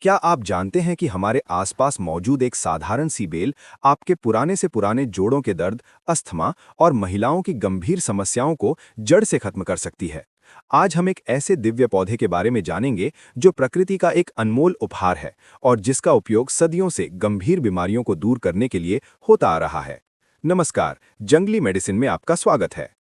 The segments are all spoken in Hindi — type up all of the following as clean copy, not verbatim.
क्या आप जानते हैं कि हमारे आसपास मौजूद एक साधारण सी बेल आपके पुराने से पुराने जोड़ों के दर्द, अस्थमा और महिलाओं की गंभीर समस्याओं को जड़ से खत्म कर सकती है। आज हम एक ऐसे दिव्य पौधे के बारे में जानेंगे जो प्रकृति का एक अनमोल उपहार है और जिसका उपयोग सदियों से गंभीर बीमारियों को दूर करने के लिए होता आ रहा है। नमस्कार, जंगली मेडिसिन में आपका स्वागत है।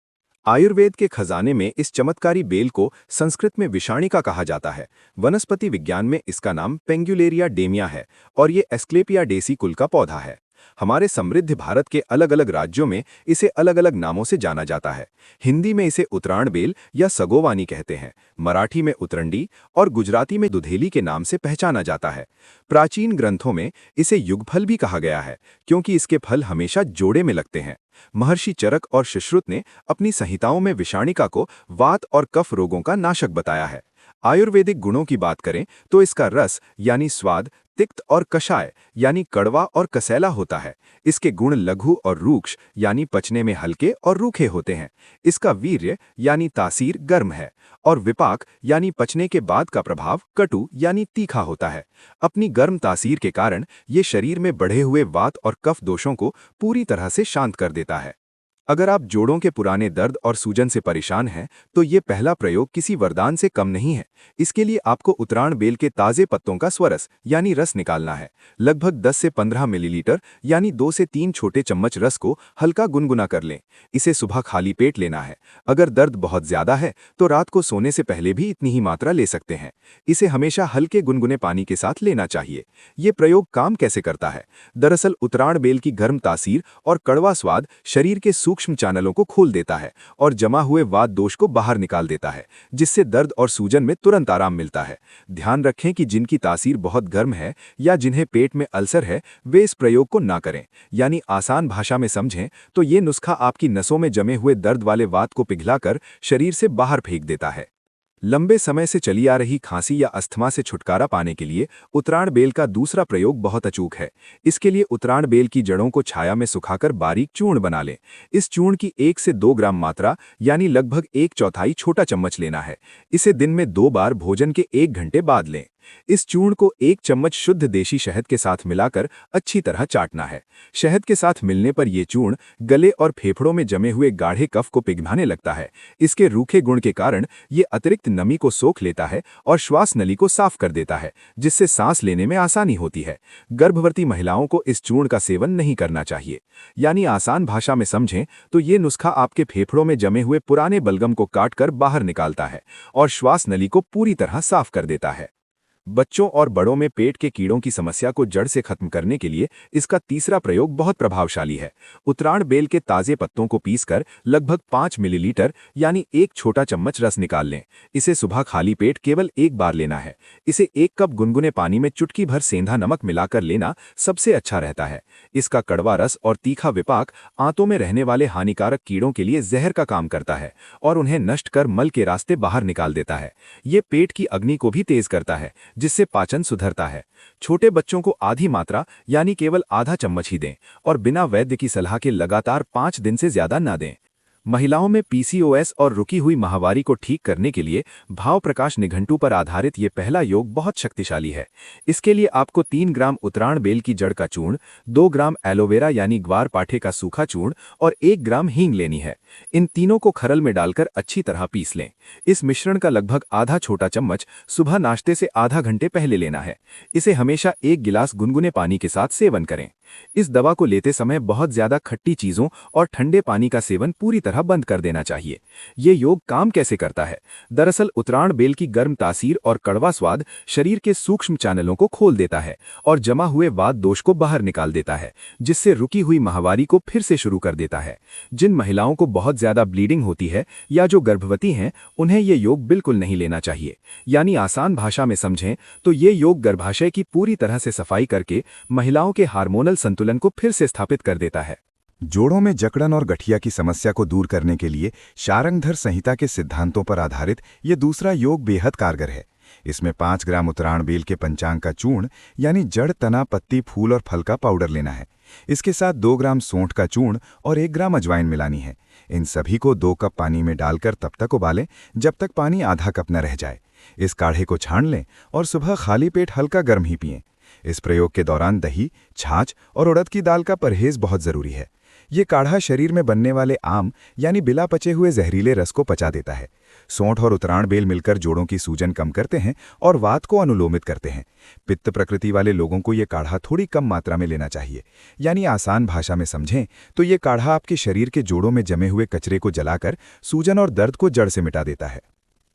आयुर्वेद के खजाने में इस चमत्कारी बेल को संस्कृत में विषाणिका कहा जाता है। वनस्पति विज्ञान में इसका नाम पेंगुलेरिया डेमिया है और ये एस्क्लेपियाडेसी कुल का पौधा है। हमारे समृद्ध भारत के अलग अलग राज्यों में इसे अलग अलग नामों से जाना जाता है। हिंदी में इसे उतराण बेल या सगोवानी कहते हैं, मराठी में उतरंडी और गुजराती में दुधेली के नाम से पहचाना जाता है। प्राचीन ग्रंथों में इसे युगफल भी कहा गया है क्योंकि इसके फल हमेशा जोड़े में लगते हैं। महर्षि चरक और सुश्रुत ने अपनी संहिताओं में विषाणिका को वात और कफ रोगों का नाशक बताया है। आयुर्वेदिक गुणों की बात करें तो इसका रस यानी स्वाद तिक्त और कषाय यानी कड़वा और कसैला होता है। इसके गुण लघु और रूक्ष यानी पचने में हल्के और रूखे होते हैं। इसका वीर्य यानी तासीर गर्म है और विपाक यानी पचने के बाद का प्रभाव कटु यानी तीखा होता है। अपनी गर्म तासीर के कारण ये शरीर में बढ़े हुए वात और कफ दोषों को पूरी तरह से शांत कर देता है। अगर आप जोड़ों के पुराने दर्द और सूजन से परेशान हैं, तो ये पहला प्रयोग किसी वरदान से कम नहीं है। इसके लिए आपको उतराण बेल के ताज़े पत्तों का स्वरस यानी रस निकालना है। लगभग 10 से 15 मिलीलीटर यानी 2 से 3 छोटे चम्मच रस को हल्का गुनगुना कर लें। इसे सुबह खाली पेट लेना है। अगर दर्द बहुत ज़्यादा है तो रात को सोने से पहले भी इतनी ही मात्रा ले सकते हैं। इसे हमेशा हल्के गुनगुने पानी के साथ लेना चाहिए। ये प्रयोग काम कैसे करता है? दरअसल उतराण बेल की गर्म तासीर और कड़वा स्वाद शरीर के सूक्ष्म चैनलों को खोल देता है और जमा हुए वात दोष को बाहर निकाल देता है, जिससे दर्द और सूजन में तुरंत आराम मिलता है। ध्यान रखें कि जिनकी तासीर बहुत गर्म है या जिन्हें पेट में अल्सर है, वे इस प्रयोग को ना करें। यानी आसान भाषा में समझें तो ये नुस्खा आपकी नसों में जमे हुए दर्द वाले वात को पिघलाकर शरीर से बाहर फेंक देता है। लंबे समय से चली आ रही खांसी या अस्थमा से छुटकारा पाने के लिए उतराण बेल का दूसरा प्रयोग बहुत अचूक है। इसके लिए उतराण बेल की जड़ों को छाया में सुखाकर बारीक चूर्ण बना लें। इस चूर्ण की 1 से 2 ग्राम मात्रा यानी लगभग 1/4 छोटा चम्मच लेना है। इसे दिन में 2 बार भोजन के 1 घंटे बाद लें। इस चूर्ण को 1 चम्मच शुद्ध देशी शहद के साथ मिलाकर अच्छी तरह चाटना है। शहद के साथ मिलने पर यह चूर्ण गले और फेफड़ों में जमे हुए गाढ़े कफ को पिघलाने लगता है। इसके रूखे गुण के कारण ये अतिरिक्त नमी को सोख लेता है और श्वास नली को साफ कर देता है, जिससे सांस लेने में आसानी होती है। गर्भवती महिलाओं को इस चूर्ण का सेवन नहीं करना चाहिए। यानी आसान भाषा में समझें तो ये नुस्खा आपके फेफड़ों में जमे हुए पुराने बलगम को काटकर बाहर निकालता है और श्वास नली को पूरी तरह साफ कर देता है। बच्चों और बड़ों में पेट के कीड़ों की समस्या को जड़ से खत्म करने के लिए इसका तीसरा प्रयोग बहुत प्रभावशाली है। उतराण बेल के ताजे पत्तों को पीसकर लगभग 5 मिलीलीटर यानी 1 छोटा चम्मच रस निकाल लें। इसे सुबह खाली पेट केवल 1 बार लेना है। इसे 1 कप गुनगुने पानी में चुटकी भर सेंधा नमक मिलाकर लेना सबसे अच्छा रहता है। इसका कड़वा रस और तीखा विपाक आंतों में रहने वाले हानिकारक कीड़ों के लिए जहर का काम करता है और उन्हें नष्ट कर मल के रास्ते बाहर निकाल देता है। ये पेट की अग्नि को भी तेज करता है, जिससे पाचन सुधरता है। छोटे बच्चों को आधी मात्रा यानी केवल आधा चम्मच ही दें और बिना वैद्य की सलाह के लगातार 5 दिन से ज्यादा ना दें। महिलाओं में पीसीओएस और रुकी हुई माहवारी को ठीक करने के लिए भाव प्रकाश निघंटू पर आधारित ये पहला योग बहुत शक्तिशाली है। इसके लिए आपको 3 ग्राम उतराण बेल की जड़ का चूर्ण, 2 ग्राम एलोवेरा यानी ग्वार पाठे का सूखा चूर्ण और 1 ग्राम हींग लेनी है। इन तीनों को खरल में डालकर अच्छी तरह पीस लें। इस मिश्रण का लगभग आधा छोटा चम्मच सुबह नाश्ते से आधा घंटे पहले लेना है। इसे हमेशा 1 गिलास गुनगुने पानी के साथ सेवन करें। इस दवा को लेते समय बहुत ज्यादा खट्टी चीजों और ठंडे पानी का सेवन पूरी तरह बंद कर देना चाहिए। ये योग काम कैसे करता है? दरअसल उतराण बेल की गर्म तासीर और कड़वा स्वाद शरीर के सूक्ष्म चैनलों को खोल देता है और जमा हुए वात दोष को बाहर निकाल देता है, जिससे रुकी हुई माहवारी को फिर से शुरू कर देता है। जिन महिलाओं को बहुत ज्यादा ब्लीडिंग होती है या जो गर्भवती हैं, उन्हें ये योग बिल्कुल नहीं लेना चाहिए। यानी आसान भाषा में समझें तो ये योग गर्भाशय की पूरी तरह से सफाई करके महिलाओं के हार्मोनल संतुलन को फिर से स्थापित कर देता है। जोड़ों में जकड़न और गठिया की समस्या को दूर करने के लिए शारंगधर संहिता के सिद्धांतों पर आधारित ये दूसरा योग बेहद कारगर है। इसमें 5 ग्राम उतराण बेल के पंचांग का चूर्ण यानी जड़, तना, पत्ती, फूल और फल का पाउडर लेना है। इसके साथ 2 ग्राम सोंठ का चूर्ण और 1 ग्राम अजवाइन मिलानी है। इन सभी को 2 कप पानी में डालकर तब तक उबालें जब तक पानी आधा कप न रह जाए। इस काढ़े को छान लें और सुबह खाली पेट हल्का गर्म ही पिएं। इस प्रयोग के दौरान दही, छाछ और उड़द की दाल का परहेज बहुत ज़रूरी है। ये काढ़ा शरीर में बनने वाले आम यानी बिला पचे हुए जहरीले रस को पचा देता है। सौंठ और उतराण बेल मिलकर जोड़ों की सूजन कम करते हैं और वात को अनुलोमित करते हैं। पित्त प्रकृति वाले लोगों को ये काढ़ा थोड़ी कम मात्रा में लेना चाहिए। यानी आसान भाषा में समझें तो ये काढ़ा आपके शरीर के जोड़ों में जमे हुए कचरे को जलाकर सूजन और दर्द को जड़ से मिटा देता है।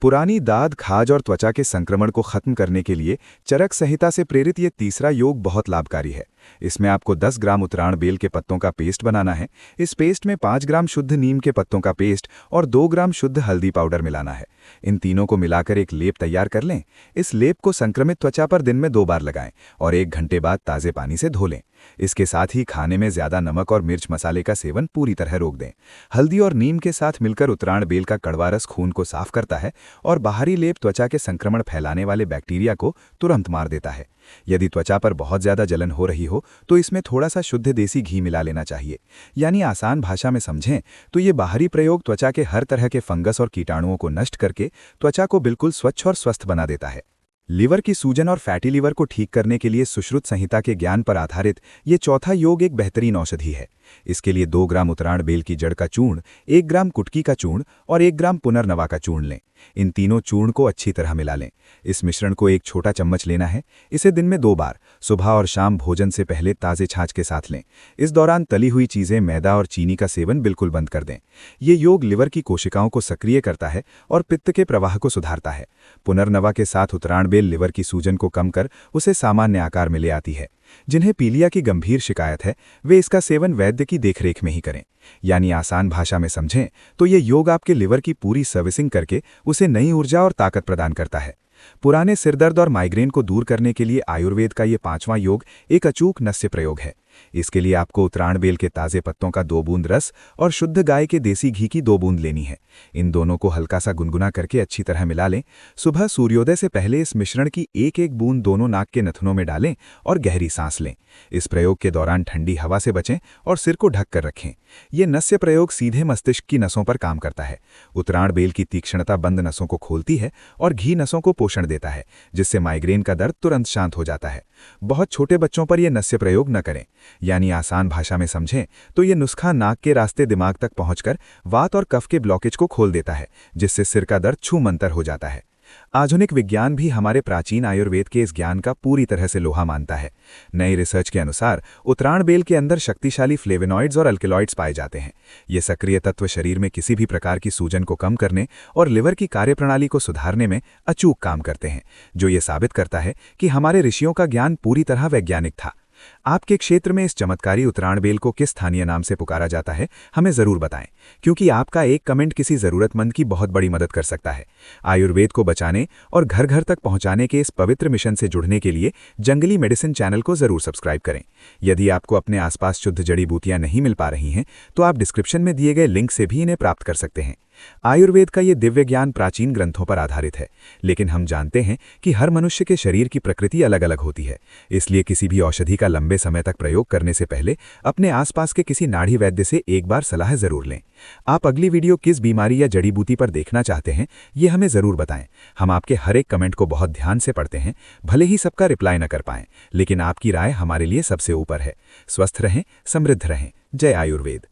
पुरानी दाद, खाज और त्वचा के संक्रमण को खत्म करने के लिए चरक संहिता से प्रेरित ये तीसरा योग बहुत लाभकारी है। इसमें आपको 10 ग्राम उतराण बेल के पत्तों का पेस्ट बनाना है। इस पेस्ट में 5 ग्राम शुद्ध नीम के पत्तों का पेस्ट और 2 ग्राम शुद्ध हल्दी पाउडर मिलाना है। इन तीनों को मिलाकर एक लेप तैयार कर लें। इस लेप को संक्रमित त्वचा पर दिन में 2 बार लगाएं और 1 घंटे बाद ताज़े पानी से धो लें। इसके साथ ही खाने में ज़्यादा नमक और मिर्च मसाले का सेवन पूरी तरह रोक दें। हल्दी और नीम के साथ मिलकर उतराण बेल का कड़वा रस खून को साफ करता है और बाहरी लेप त्वचा के संक्रमण फैलाने वाले बैक्टीरिया को तुरंत मार देता है। यदि त्वचा पर बहुत ज़्यादा जलन हो रही हो तो इसमें थोड़ा सा शुद्ध देसी घी मिला लेना चाहिए। यानी आसान भाषा में समझें तो ये बाहरी प्रयोग त्वचा के हर तरह के फंगस और कीटाणुओं को नष्ट करके त्वचा को बिल्कुल स्वच्छ और स्वस्थ बना देता है। लिवर की सूजन और फैटी लिवर को ठीक करने के लिए सुश्रुत संहिता के ज्ञान पर आधारित ये चौथा योग एक बेहतरीन औषधि है। इसके लिए 2 ग्राम उतराण बेल की जड़ का चूर्ण, 1 ग्राम कुटकी का चूर्ण और 1 ग्राम पुनर्नवा का चूर्ण लें। इन तीनों चूर्ण को अच्छी तरह मिला लें। इस मिश्रण को 1 छोटा चम्मच लेना है। इसे दिन में 2 बार, सुबह और शाम भोजन से पहले ताज़े छाछ के साथ लें। इस दौरान तली हुई चीज़ें, मैदा और चीनी का सेवन बिल्कुल बंद कर दें। ये योग लिवर की कोशिकाओं को सक्रिय करता है और पित्त के प्रवाह को सुधारता है। पुनर्नवा के साथ उतराण बेल लिवर की सूजन को कम कर उसे सामान्य आकार में ले आती है। जिन्हें पीलिया की गंभीर शिकायत है वे इसका सेवन वैद्य की देखरेख में ही करें। यानी आसान भाषा में समझें तो ये योग आपके लिवर की पूरी सर्विसिंग करके उसे नई ऊर्जा और ताकत प्रदान करता है। पुराने सिरदर्द और माइग्रेन को दूर करने के लिए आयुर्वेद का ये 5वां योग एक अचूक नस्य प्रयोग है। इसके लिए आपको उतराण बेल के ताज़े पत्तों का 2 बूंद रस और शुद्ध गाय के देसी घी की 2 बूंद लेनी है। इन दोनों को हल्का सा गुनगुना करके अच्छी तरह मिला लें। सुबह सूर्योदय से पहले इस मिश्रण की 1-1 बूंद दोनों नाक के नथुनों में डालें और गहरी सांस लें। इस प्रयोग के दौरान ठंडी हवा से बचें और सिर को ढक कर रखें। ये नस्य प्रयोग सीधे मस्तिष्क की नसों पर काम करता है। उतराण बेल की तीक्ष्णता बंद नसों को खोलती है और घी नसों को पोषण देता है, जिससे माइग्रेन का दर्द तुरंत शांत हो जाता है। बहुत छोटे बच्चों पर यह नस्य प्रयोग न करें। यानी आसान भाषा में समझें तो ये नुस्खा नाक के रास्ते दिमाग तक पहुंचकर वात और कफ के ब्लॉकेज को खोल देता है, जिससे सिर का दर्द छूमंतर हो जाता है। आधुनिक विज्ञान भी हमारे प्राचीन आयुर्वेद के इस ज्ञान का पूरी तरह से लोहा मानता है। नई रिसर्च के अनुसार उतराण बेल के अंदर शक्तिशाली फ्लेवेनॉइड्स और अल्केलॉइड्स पाए जाते हैं। ये सक्रिय तत्व शरीर में किसी भी प्रकार की सूजन को कम करने और लिवर की कार्यप्रणाली को सुधारने में अचूक काम करते हैं, जो ये साबित करता है कि हमारे ऋषियों का ज्ञान पूरी तरह वैज्ञानिक था। आपके क्षेत्र में इस चमत्कारी उतराण बेल को किस स्थानीय नाम से पुकारा जाता है, हमें ज़रूर बताएं, क्योंकि आपका एक कमेंट किसी ज़रूरतमंद की बहुत बड़ी मदद कर सकता है। आयुर्वेद को बचाने और घर घर तक पहुंचाने के इस पवित्र मिशन से जुड़ने के लिए जंगली मेडिसिन चैनल को ज़रूर सब्सक्राइब करें। यदि आपको अपने आसपास शुद्ध जड़ी बूटियां नहीं मिल पा रही हैं तो आप डिस्क्रिप्शन में दिए गए लिंक से भी इन्हें प्राप्त कर सकते हैं। आयुर्वेद का ये दिव्य ज्ञान प्राचीन ग्रंथों पर आधारित है, लेकिन हम जानते हैं कि हर मनुष्य के शरीर की प्रकृति अलग अलग होती है। इसलिए किसी भी औषधि का लंबे समय तक प्रयोग करने से पहले अपने आसपास के किसी नाड़ी वैद्य से एक बार सलाह जरूर लें। आप अगली वीडियो किस बीमारी या जड़ी बूटी पर देखना चाहते हैं, ये हमें ज़रूर बताएं। हम आपके हर एक कमेंट को बहुत ध्यान से पढ़ते हैं। भले ही सबका रिप्लाई न कर पाएं, लेकिन आपकी राय हमारे लिए सबसे ऊपर है। स्वस्थ रहें, समृद्ध रहें। जय आयुर्वेद।